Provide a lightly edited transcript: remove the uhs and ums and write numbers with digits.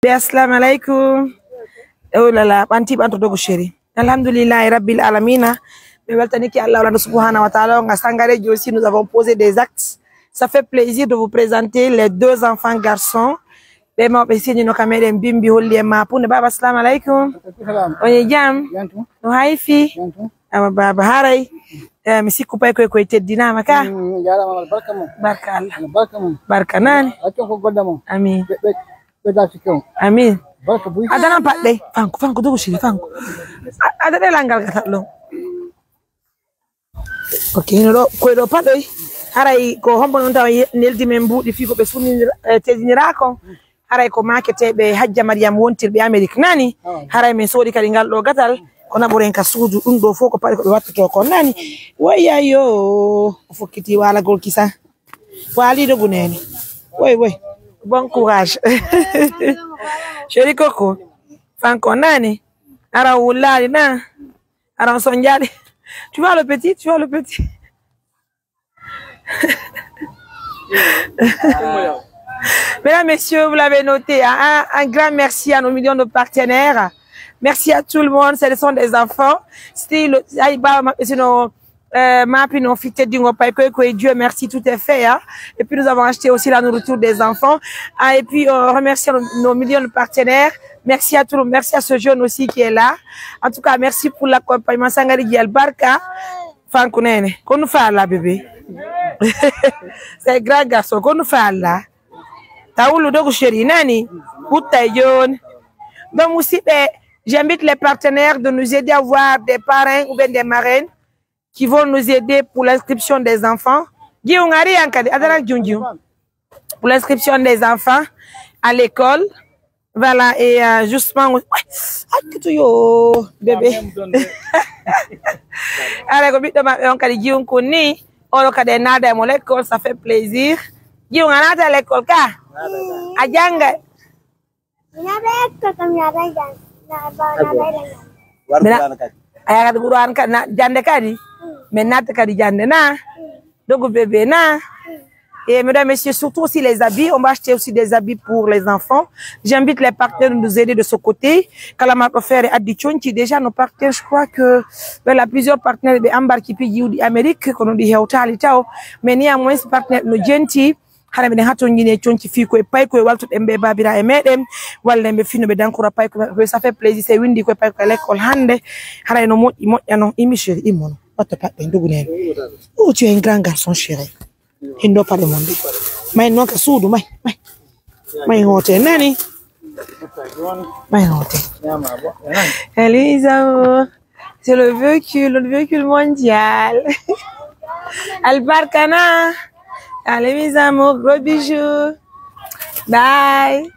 Assalamu alaikum. Oh là là, banti bantu dogo chéri. Alhamdulillah rabbil alamina. Mais weltaniki Allah subhanahu wa ta'ala nga sangare aussi nous avons posé des actes. Ça fait plaisir de vous présenter les deux enfants garçons. Bema besini no kamere mbimbi holli ma pour ne baba assalamu alaikum. Oye jam. No haifi. Ama baba haray. Mi sikku pay ko teddina maka. Jarama barka mo. Barka Allah. Barka mo. Barka nani. Acco ko godda mo. Amin. Amin. Adana paɗɗe fanko dogo shiri fanko adana langal gatallo ok no ɗo koyɗo paɗoy haray ko hombo non tawa neldi men mbuɗi fi ko ɓe teddinirako haray ko maketeɓe hajja mariam wontirɓe amérique nani haray min soodi kadi ngal ɗo gatal ko naɓoren ka suudu ɗum ɗo fof ko paɗe koɓe wattoto ko nani wayyayo o fokkiti walagol kisa waliɗo guneni woy bon courage. Chérie Coco, Fanko Nani, Ara Oulali na, Ara Sonjali. Tu vois le petit, tu vois le petit. Mesdames, messieurs, vous l'avez noté, un grand merci à nos millions de partenaires. Merci à tout le monde, ce sont des enfants. C'était le Dieu merci, tout est fait. Hein? Et puis nous avons acheté aussi la nourriture des enfants. Et puis on remercie nos millions de partenaires. Merci à tout le monde, merci à ce jeune aussi qui est là. En tout cas, merci pour l'accompagnement. Sangari Gial Barka. Fankunene, qu'on nous fait là, bébé. C'est un grand garçon, qu'on nous fait là. Taoulou dogo chéri, nani, Boutayon. Donc aussi, j'invite les partenaires de nous aider à voir des parrains ou bien des marraines qui vont nous aider pour l'inscription des enfants. Pour l'inscription des enfants à l'école. Voilà, et justement, bébé. Ça fait plaisir. À l'école, mais nat kadi jande na dogo bébé na et mesdames messieurs surtout aussi les habits on va acheter aussi des habits pour les enfants. J'invite les partenaires de nous aider de ce côté kalama ko faire addi chonchi déjà nos partenaires je crois que voilà plusieurs partenaires be embarqué puis di Amérique kono di hewtali taw mais néanmoins partenaires no genti hana be hato ngine chonchi fi ko pay ko walto dembe babira e meden walla be fino be dankura pay ko ça fait plaisir c'est windi ko pay ko l'école hande hana no moƴƴano imishiri imono. Oh, tu es un grand garçon, chéri. Il ne doit pas demander. Mais non, que sourd, mais hote, nani. Mais hote. Elisa, c'est le véhicule mondial. Albarkana. Allez, mes amours, gros bisous. Bye.